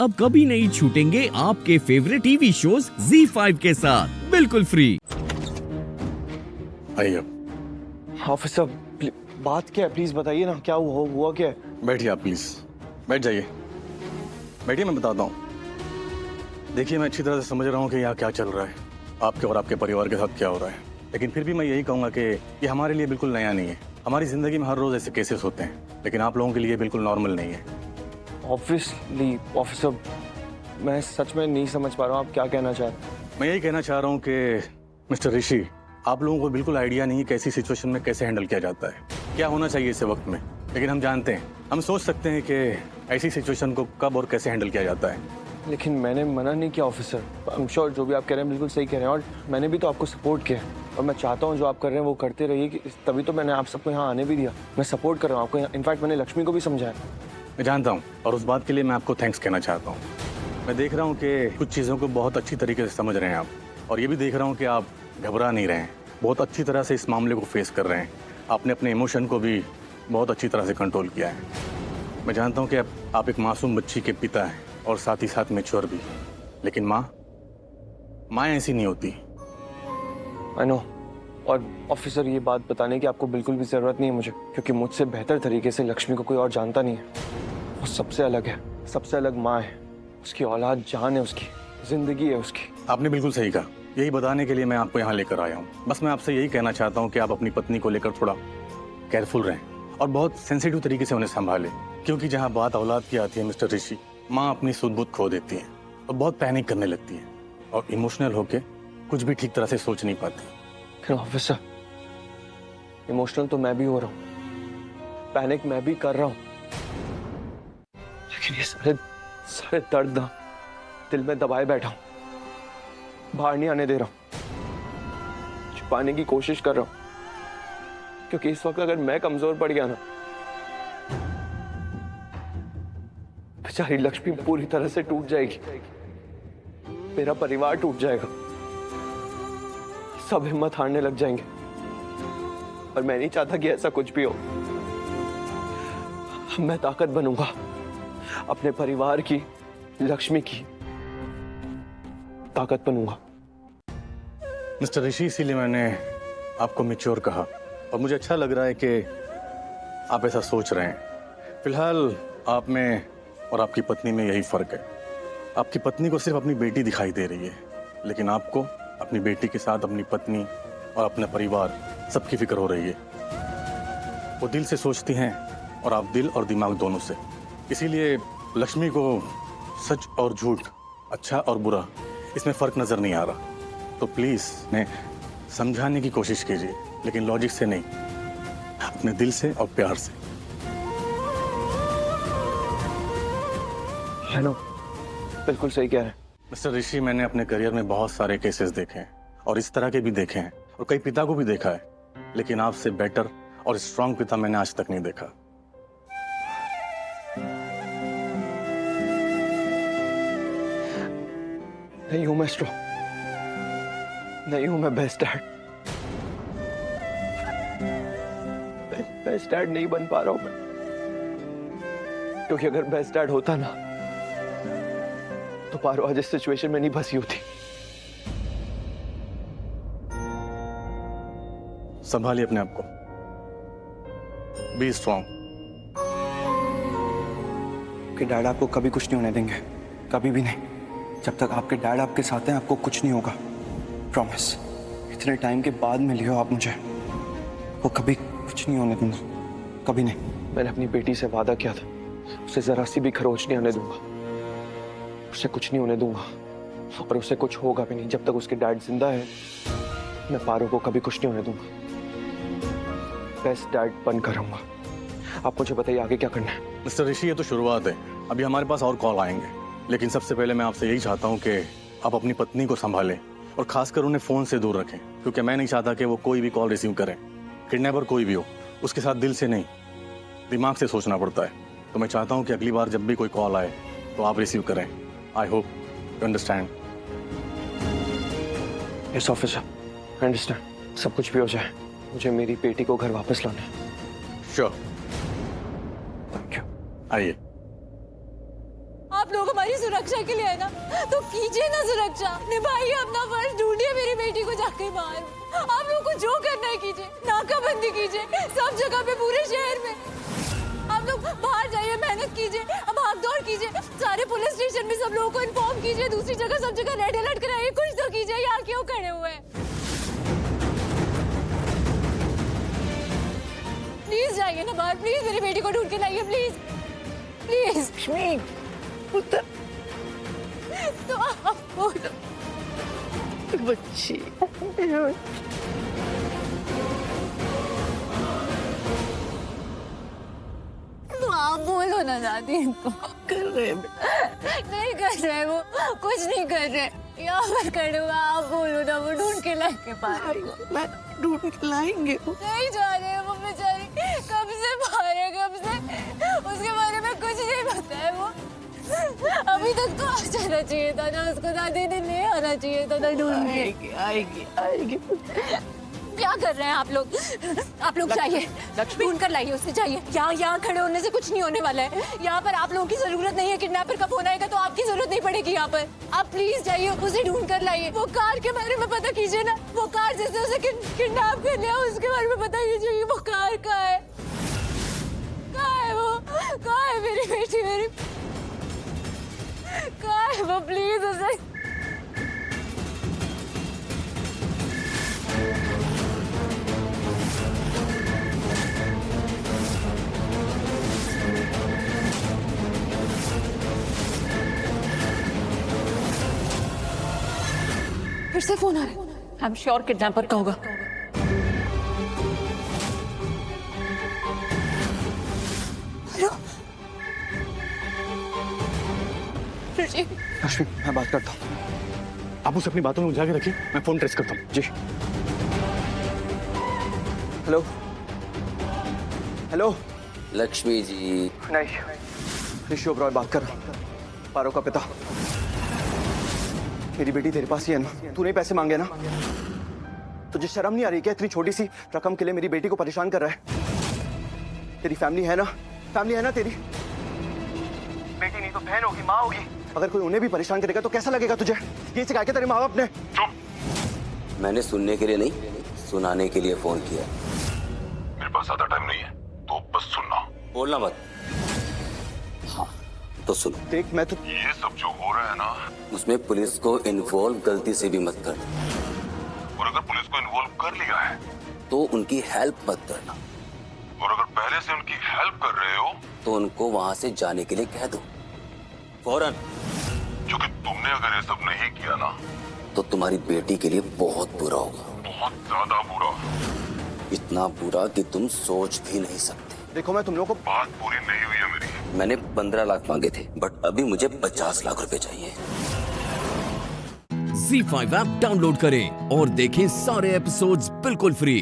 अब कभी नहीं छूटेंगे आपके फेवरेट टीवी शोज ZEE5 के साथ बिल्कुल फ्री। आइए, ऑफिसर बात क्या है, प्लीज बताइए ना, क्या हुआ क्या है? बैठिए आप प्लीज, बैठ जाइए, बैठिए, मैं बताता हूँ। देखिए, मैं अच्छी तरह से समझ रहा हूँ कि यहाँ क्या चल रहा है, आपके और आपके परिवार के साथ क्या हो रहा है, लेकिन फिर भी मैं यही कहूँगा कि ये हमारे लिए बिल्कुल नया नहीं है। हमारी ज़िंदगी में हर रोज़ ऐसे केसेस होते हैं, लेकिन आप लोगों के लिए बिल्कुल नॉर्मल नहीं है। ऑब्वियसली ऑफिसर, मैं सच में नहीं समझ पा रहा हूँ आप क्या कहना चाह रहे हैं। मैं यही कहना चाह रहा हूँ कि मिस्टर ऋषि, आप लोगों को बिल्कुल आइडिया नहीं है कैसी सिचुएशन में कैसे हैंडल किया जाता है, क्या होना चाहिए इस वक्त में, लेकिन हम जानते हैं, हम सोच सकते हैं कि ऐसी सिचुएशन को कब और कैसे हैंडल किया जाता है। लेकिन मैंने मना नहीं किया ऑफिसर, आई एम श्योर जो भी आप कह रहे हैं बिल्कुल सही कह रहे हैं, और मैंने भी तो आपको सपोर्ट किया है, और मैं चाहता हूँ जो आप कर रहे हैं वो करते रहिए, कि तभी तो मैंने आप सबको यहाँ आने भी दिया। मैं सपोर्ट कर रहा हूँ आपको, इनफैक्ट मैंने लक्ष्मी को भी समझाया। मैं जानता हूँ, और उस बात के लिए मैं आपको थैंक्स कहना चाहता हूँ। मैं देख रहा हूँ कि कुछ चीज़ों को बहुत अच्छी तरीके से समझ रहे हैं आप, और ये भी देख रहा हूँ कि आप घबरा नहीं रहे हैं, बहुत अच्छी तरह से इस मामले को फेस कर रहे हैं। आपने अपने इमोशन को भी बहुत अच्छी तरह से कंट्रोल किया है। मैं जानता हूँ कि आप एक मासूम बच्ची के पिता हैं और साथ ही साथ मैच्योर भी, लेकिन माँ ऐसी नहीं होती। आई नो, और ऑफिसर ये बात बताने की आपको बिल्कुल भी ज़रूरत नहीं है मुझे, क्योंकि मुझसे बेहतर तरीके से लक्ष्मी को कोई और जानता नहीं है। वो सबसे अलग है, सबसे अलग माँ है, उसकी औलाद जान है, उसकी ज़िंदगी है उसकी। आपने बिल्कुल सही कहा, यही बताने के लिए मैं आपको यहाँ लेकर आया हूँ। बस मैं आपसे यही कहना चाहता हूँ कि आप अपनी पत्नी को लेकर थोड़ा केयरफुल रहें और बहुत सेंसिटिव तरीके से उन्हें संभालें, क्योंकि जहाँ बात औलाद की आती है मिस्टर ऋषि, माँ अपनी सुध-बुध खो देती है और बहुत पैनिक करने लगती है और इमोशनल होके कुछ भी ठीक तरह से सोच नहीं पाती। लेकिन ऑफिसर, इमोशनल तो मैं भी हो रहा हूँ, पैनिक मैं भी कर रहा हूँ, लेकिन ये सारे दर्द ना दिल में दबाए बैठा हूँ, बाहर नहीं आने दे रहा हूँ, छुपाने की कोशिश कर रहा हूँ, क्योंकि इस वक्त अगर मैं कमजोर पड़ गया ना, बेचारी लक्ष्मी पूरी तरह से टूट जाएगी, मेरा परिवार टूट जाएगा, सब हिम्मत हारने लग जाएंगे, और मैं नहीं चाहता कि ऐसा कुछ भी हो। मैं ताकत बनूंगा अपने परिवार की, लक्ष्मी की ताकत बनूंगा। मिस्टर ऋषि, इसीलिए मैंने आपको मैच्योर कहा, और मुझे अच्छा लग रहा है कि आप ऐसा सोच रहे हैं। फिलहाल आप में और आपकी पत्नी में यही फर्क है, आपकी पत्नी को सिर्फ अपनी बेटी दिखाई दे रही है, लेकिन आपको अपनी बेटी के साथ अपनी पत्नी और अपना परिवार सबकी फिक्र हो रही है। वो दिल से सोचती हैं और आप दिल और दिमाग दोनों से। इसीलिए लक्ष्मी को सच और झूठ, अच्छा और बुरा, इसमें फर्क नजर नहीं आ रहा। तो प्लीज मैं समझाने की कोशिश कीजिए, लेकिन लॉजिक से नहीं, अपने दिल से और प्यार से। हेलो, बिल्कुल सही कह रहे हैं मिस्टर ऋषि, मैंने अपने करियर में बहुत सारे केसेस देखे हैं और इस तरह के भी देखे हैं, और कई पिता को भी देखा है, लेकिन आपसे बेटर और स्ट्रांग पिता मैंने आज तक नहीं देखा। नहीं हूं मैं स्ट्रांग, नहीं हूं मैं बेस्ट डैड, बेस्ट डैड नहीं बन पा रहा हूं मैं, क्योंकि अगर बेस्ट डैड होता ना तो पारो आज इस सिचुएशन में नहीं फंसी होती। संभालिए अपने आप को, बी स्ट्रांग। कि डैड आपको कभी कुछ नहीं होने देंगे, कभी भी नहीं। जब तक आपके डैड आपके साथ हैं आपको कुछ नहीं होगा, प्रॉमिस। इतने टाइम के बाद मिली हो आप मुझे, वो कभी कुछ नहीं होने दूंगा, कभी नहीं। मैंने अपनी बेटी से वादा किया था, उसे जरा सी भी खरोच नहीं आने दूंगा, उसे कुछ नहीं होने दूंगा, और उसे कुछ होगा भी नहीं। जब तक उसके डैड जिंदा है मैं पारो को कभी कुछ नहीं होने दूंगा, बेस्ट डैड बनकर रहूंगा। आप मुझे बताइए आगे क्या करना है। मिस्टर ऋषि, ये तो शुरुआत है, अभी हमारे पास और कॉल आएंगे, लेकिन सबसे पहले मैं आपसे यही चाहता हूँ कि आप अपनी पत्नी को संभालें और खासकर उन्हें फोन से दूर रखें, क्योंकि मैं नहीं चाहता कि वो कोई भी कॉल रिसीव करें। किडनैपर कोई भी हो, उसके साथ दिल से नहीं दिमाग से सोचना पड़ता है। तो मैं चाहता हूँ कि अगली बार जब भी कोई कॉल आए तो आप रिसीव करें। I hope you understand. Yes officer, I understand. सब कुछ भी हो जाए, मुझे मेरी बेटी को घर वापस लाना है। Sure, thank you. आइए। आप लोग हमारी सुना सुरक्षा के लिए है ना, तो कीजिए ना सुरक्षा, निभाइए अपना फर्ज, ढूंढिए मेरी बेटी को जाके बाहर। आप लोगों को जो करना है कीजिए, नाकाबंदी कीजिए सब जगह पे, पूरे शहर में। आप लोग बाहर जाइए, मेहनत कीजिए, भाग दौड़ कीजिए, सारे पुलिस स्टेशन में सब लोगों को इन्फॉर्म कीजिए, दूसरी जगह सब जगह रेड अलर्ट कराइए, कुछ तो कीजिए। यहाँ क्यों खड़े हुए हैं? प्लीज जाइए ना बाहर, प्लीज मेरी बेटी को ढूंढ के लाइए, प्लीज प्लीज। लक्ष्मी पुत्र तो आप बोलो। बच्ची तो आप बोलो ना दादी इनको। कर रहे हैं नहीं कर रहे वो, कुछ नहीं कर रहे, यहाँ पर खड़े हुए। आप बोलो ना, वो ढूंढ के लाके पार। मैं ढूंढ के लाएंगे वो। नहीं जा रहे हैं वो बेचारी, कब से बाहर है, कब से, उसके बारे में कुछ नहीं पता है वो। अभी तक तो आ जाना चाहिए था ना उसको, दादी ने ले आना चाहिए था ना ढूंढ के। आएगी आएगी आएगी। क्या कर रहे हैं आप लोग? आप लोग चाहिए, ढूंढ कर लाइए उसे, चाहिए। यहाँ खड़े होने से कुछ नहीं होने वाला है। यहाँ पर आप लोगों की जरूरत नहीं है, किडनैपर का फोन आएगा तो आपकी जरूरत नहीं पड़ेगी यहाँ पर। आप प्लीज जाइए, उसे ढूंढ कर लाइए। वो कार के बारे में पता कीजिए ना, वो कार जिसने उसे किडनैप कर लिया उसके बारे में पता कीजिए, वो कार कहाँ है, कहाँ है वो, कहाँ है मेरी बेटी, मेरी कहाँ है वो, प्लीज उसे। फिर से फोन आ रहा है, आई एम श्योर किडनैपर का होगा। हेलो ऋषि। लक्ष्मी मैं बात करता हूँ। आप उसे अपनी बातों में उलझा के रखिए, मैं फोन ट्रेस करता हूँ। जी हेलो हेलो। लक्ष्मी जी। नहीं ऋषि ओबरॉय बात कर रहा हूँ, पारो का पिता। मेरी बेटी तेरे पास ही है ना, तूने पैसे मांगे ना? तुझे शर्म नहीं आ रही क्या? इतनी छोटी सी रकम के लिए मेरी बेटी को परेशान कर रहा है। तेरी फैमिली है ना, फैमिली है ना तेरी? बेटी नहीं तो बहन होगी, माँ होगी। अगर कोई उन्हें भी परेशान करेगा तो कैसा लगेगा तुझे? ये सिखा के तेरे माँ बाप ने? मैंने सुनने के लिए नहीं, सुनाने के लिए फोन किया। मेरे पास ज्यादा टाइम नहीं है, तो बस सुनना। बोलना मत। हाँ तो सुनो। देख मैं तो ये सब जो हो रहा है ना, उसमें पुलिस को इन्वॉल्व गलती से भी मत कर, और अगर पुलिस को इन्वॉल्व कर लिया है तो उनकी हेल्प मत करना, और अगर पहले से उनकी हेल्प कर रहे हो तो उनको वहां से जाने के लिए कह दो फौरन। क्योंकि तुमने अगर ये सब नहीं किया ना, तो तुम्हारी बेटी के लिए बहुत बुरा होगा, बहुत ज्यादा बुरा। इतना बुरा कि तुम सोच भी नहीं सकते। देखो मैं तुम लोगों को बात पूरी नहीं हुई है मेरी। मैंने 15 लाख मांगे थे, बट अभी मुझे 50 लाख रुपए चाहिए। Z5 ऐप डाउनलोड करें और देखें सारे एपिसोड्स बिल्कुल फ्री।